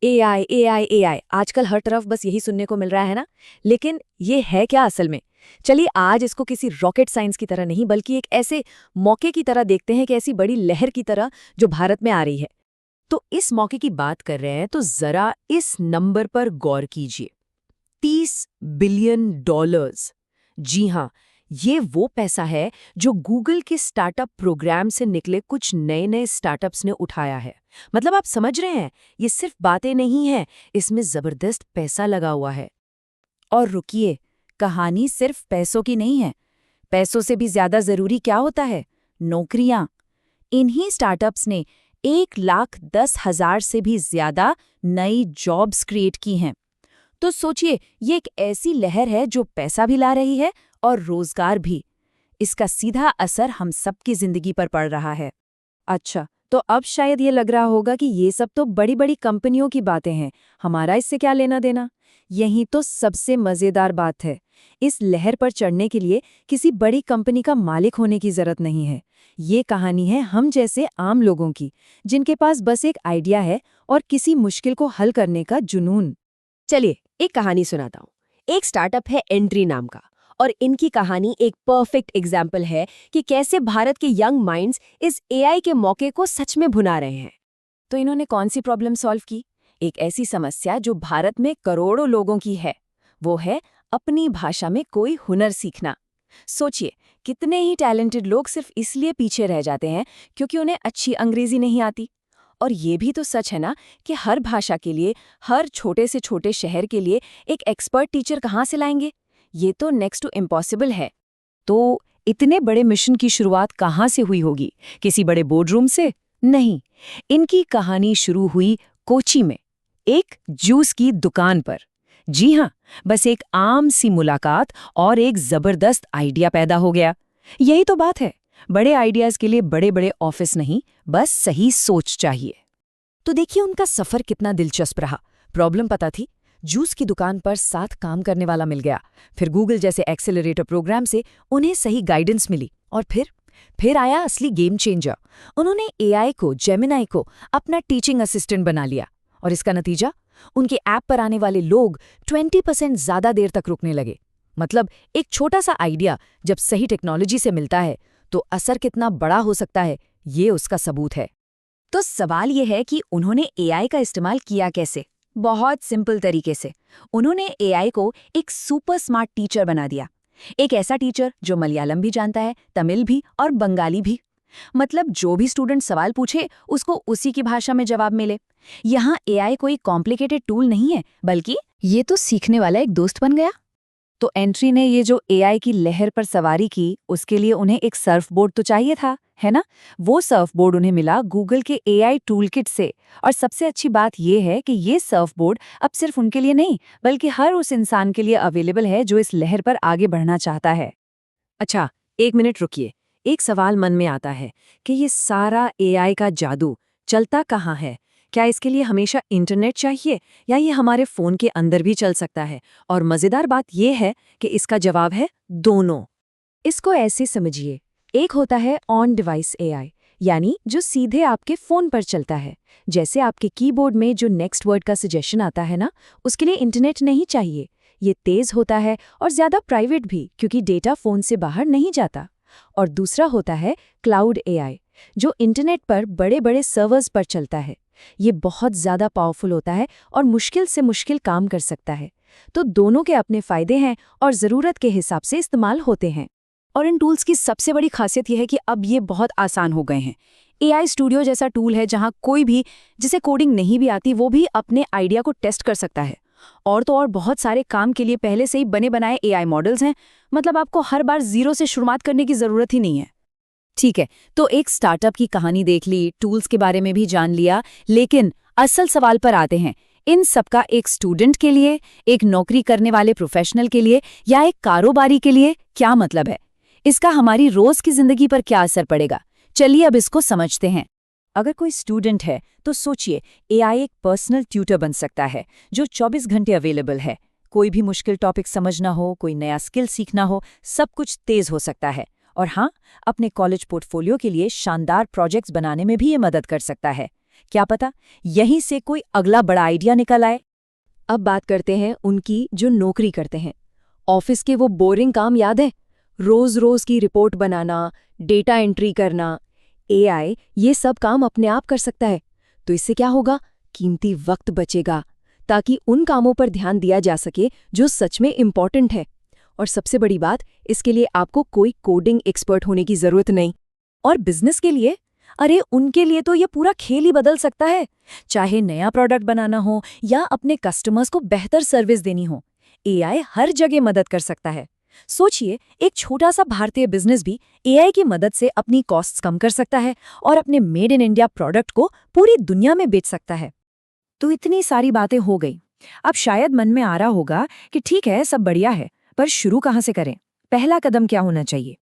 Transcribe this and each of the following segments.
AI AI AI आजकल हर तरफ बस यही सुनने को मिल रहा है ना। लेकिन ये है क्या असल में? चलिए आज इसको किसी रॉकेट साइंस की तरह नहीं बल्कि एक ऐसे मौके की तरह देखते हैं कि ऐसी बड़ी लहर की तरह जो भारत में आ रही है। तो इस मौके की बात कर रहे हैं तो जरा इस नंबर पर गौर कीजिए। $30 बिलियन। जी हाँ, ये वो पैसा है जो गूगल के स्टार्टअप प्रोग्राम से निकले कुछ नए नए स्टार्टअप्स ने उठाया है। मतलब आप समझ रहे हैं, ये सिर्फ बातें नहीं हैं, इसमें जबरदस्त पैसा लगा हुआ है। और रुकिए, कहानी सिर्फ पैसों की नहीं है। पैसों से भी ज्यादा जरूरी क्या होता है? नौकरियां। इन्हीं स्टार्टअप्स ने 1,10,000 से भी ज्यादा नई जॉब्स क्रिएट की हैं। तो सोचिए, ये एक ऐसी लहर है जो पैसा भी ला रही है और रोजगार भी। इसका सीधा असर हम सबकी जिंदगी पर पड़ रहा है। अच्छा, तो अब शायद ये लग रहा होगा कि ये सब तो बड़ी बड़ी कंपनियों की बातें हैं, हमारा इससे क्या लेना देना? यही तो सबसे मजेदार बात है। इस लहर पर चढ़ने के लिए किसी बड़ी कंपनी का मालिक होने की जरूरत नहीं है। ये कहानी है हम जैसे आम लोगों की, जिनके पास बस एक आइडिया है और किसी मुश्किल को हल करने का जुनून। चलिए एक कहानी सुनाता हूँ। एक स्टार्टअप है एंट्री नाम का, और इनकी कहानी एक परफेक्ट एग्जाम्पल है कि कैसे भारत के यंग माइंड्स इस एआई के मौके को सच में भुना रहे हैं। तो इन्होंने कौन सी प्रॉब्लम सॉल्व की? एक ऐसी समस्या जो भारत में करोड़ों लोगों की है। वो है अपनी भाषा में कोई हुनर सीखना। सोचिए, कितने ही टैलेंटेड लोग सिर्फ इसलिए पीछे रह जाते हैं क्योंकि उन्हें अच्छी अंग्रेजी नहीं आती। और ये भी तो सच है ना कि हर भाषा के लिए, हर छोटे से छोटे शहर के लिए एक एक्सपर्ट टीचर कहाँ से लाएंगे? ये तो नेक्स्ट टू इम्पॉसिबल है। तो इतने बड़े मिशन की शुरुआत कहाँ से हुई होगी? किसी बड़े बोर्डरूम से? नहीं, इनकी कहानी शुरू हुई कोची में, एक जूस की दुकान पर। जी हाँ, बस एक आम सी मुलाकात और एक जबरदस्त आइडिया पैदा हो गया। यही तो बात है, बड़े आइडियाज के लिए बड़े बड़े ऑफिस नहीं, बस सही सोच चाहिए। तो देखिए उनका सफर कितना दिलचस्प रहा। प्रॉब्लम पता थी, जूस की दुकान पर साथ काम करने वाला मिल गया। फिर गूगल जैसे एक्सेलरेटर प्रोग्राम से उन्हें सही गाइडेंस मिली। और फिर आया असली गेम चेंजर। उन्होंने एआई को, जेमिनाई को अपना टीचिंग असिस्टेंट बना लिया। और इसका नतीजा, उनके ऐप पर आने वाले लोग 20% ज्यादा देर तक रुकने लगे। मतलब एक छोटा सा आइडिया जब सही टेक्नोलॉजी से मिलता है तो असर कितना बड़ा हो सकता है, ये उसका सबूत है। तो सवाल ये है कि उन्होंने एआई का इस्तेमाल किया कैसे? बहुत सिंपल तरीके से। उन्होंने एआई को एक सुपर स्मार्ट टीचर बना दिया। एक ऐसा टीचर जो मलयालम भी जानता है, तमिल भी और बंगाली भी। मतलब जो भी स्टूडेंट सवाल पूछे उसको उसी की भाषा में जवाब मिले। यहाँ एआई कोई कॉम्प्लिकेटेड टूल नहीं है, बल्कि ये तो सीखने वाला एक दोस्त बन गया। तो एंट्री ने ये जो एआई की लहर पर सवारी की, उसके लिए उन्हें एक सर्फबोर्ड तो चाहिए था, है ना? वो सर्फबोर्ड उन्हें मिला गूगल के एआई टूलकिट से। और सबसे अच्छी बात ये है कि ये सर्फबोर्ड अब सिर्फ उनके लिए नहीं, बल्कि हर उस इंसान के लिए अवेलेबल है जो इस लहर पर आगे बढ़ना चाहता है। अच्छा, एक मिनट रुकिए। एक सवाल मन में आता है कि ये सारा एआई का जादू चलता कहाँ है? क्या इसके लिए हमेशा इंटरनेट चाहिए, या ये हमारे फ़ोन के अंदर भी चल सकता है? और मज़ेदार बात यह है कि इसका जवाब है दोनों। इसको ऐसे समझिए, एक होता है ऑन डिवाइस एआई, यानी जो सीधे आपके फ़ोन पर चलता है। जैसे आपके कीबोर्ड में जो नेक्स्ट वर्ड का सजेशन आता है ना, उसके लिए इंटरनेट नहीं चाहिए। ये तेज़ होता है और ज़्यादा प्राइवेट भी, क्योंकि डेटा फ़ोन से बाहर नहीं जाता। और दूसरा होता है क्लाउड एआई, जो इंटरनेट पर बड़े बड़े सर्वर्स पर चलता है। ये बहुत ज़्यादा पावरफुल होता है और मुश्किल से मुश्किल काम कर सकता है। तो दोनों के अपने फ़ायदे हैं और ज़रूरत के हिसाब से इस्तेमाल होते हैं। और इन टूल्स की सबसे बड़ी खासियत यह है कि अब ये बहुत आसान हो गए हैं। एआई स्टूडियो जैसा टूल है जहां कोई भी जिसे कोडिंग नहीं भी आती वो भी अपने आइडिया को टेस्ट कर सकता है। और तो और बहुत सारे काम के लिए पहले से ही बने बनाए एआई मॉडल्स हैं। मतलब आपको हर बार जीरो से शुरुआत करने की ज़रूरत ही नहीं है। ठीक है, तो एक स्टार्टअप की कहानी देख ली, टूल्स के बारे में भी जान लिया, लेकिन असल सवाल पर आते हैं। इन सबका एक स्टूडेंट के लिए, एक नौकरी करने वाले प्रोफेशनल के लिए या एक कारोबारी के लिए क्या मतलब है? इसका हमारी रोज की जिंदगी पर क्या असर पड़ेगा? चलिए अब इसको समझते हैं। अगर कोई स्टूडेंट है तो सोचिए, एआई एक पर्सनल ट्यूटर बन सकता है जो 24 घंटे अवेलेबल है। कोई भी मुश्किल टॉपिक समझना हो, कोई नया स्किल सीखना हो, सब कुछ तेज हो सकता है। और हाँ, अपने कॉलेज पोर्टफोलियो के लिए शानदार प्रोजेक्ट्स बनाने में भी ये मदद कर सकता है। क्या पता यहीं से कोई अगला बड़ा आइडिया निकल आए। अब बात करते हैं उनकी जो नौकरी करते हैं। ऑफिस के वो बोरिंग काम याद है? रोज रोज की रिपोर्ट बनाना, डेटा एंट्री करना। एआई ये सब काम अपने आप कर सकता है। तो इससे क्या होगा? कीमती वक्त बचेगा, ताकि उन कामों पर ध्यान दिया जा सके जो सच में इम्पॉर्टेंट है। और सबसे बड़ी बात, इसके लिए आपको कोई कोडिंग एक्सपर्ट होने की जरूरत नहीं। और बिजनेस के लिए? अरे उनके लिए तो ये पूरा खेल ही बदल सकता है। चाहे नया प्रोडक्ट बनाना हो या अपने कस्टमर्स को बेहतर सर्विस देनी हो, एआई हर जगह मदद कर सकता है। सोचिए, एक छोटा सा भारतीय बिजनेस भी एआई की मदद से अपनी कॉस्ट्स कम कर सकता है और अपने मेड इन इंडिया प्रोडक्ट को पूरी दुनिया में बेच सकता है। तो इतनी सारी बातें हो गई। अब शायद मन में आ रहा होगा कि ठीक है, सब बढ़िया है, पर शुरू कहाँ से करें? पहला कदम क्या होना चाहिए?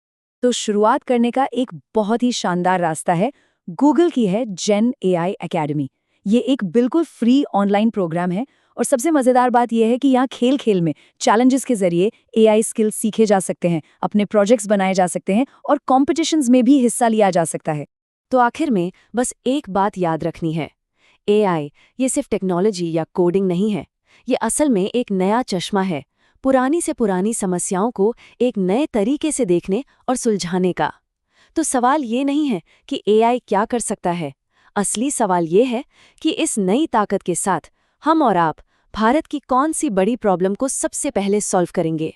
तो शुरुआत करने का एक बहुत ही शानदार रास्ता है। गूगल की है जेन एआई एकेडमी। ये एक बिल्कुल फ्री ऑनलाइन प्रोग्राम है और सबसे मजेदार बात यह है कि यहाँ खेल खेल में चैलेंजेस के जरिए एआई स्किल्स सीखे जा सकते हैं, अपने प्रोजेक्ट्स बनाए जा सकते हैं और कॉम्पिटिशन्स में भी हिस्सा लिया जा सकता है। तो आखिर में बस एक बात याद रखनी है, एआई ये सिर्फ टेक्नोलॉजी या कोडिंग नहीं है। ये असल में एक नया चश्मा है, पुरानी से पुरानी समस्याओं को एक नए तरीके से देखने और सुलझाने का। तो सवाल ये नहीं है कि एआई क्या कर सकता है, असली सवाल ये है कि इस नई ताकत के साथ हम और आप भारत की कौन सी बड़ी प्रॉब्लम को सबसे पहले सॉल्व करेंगे।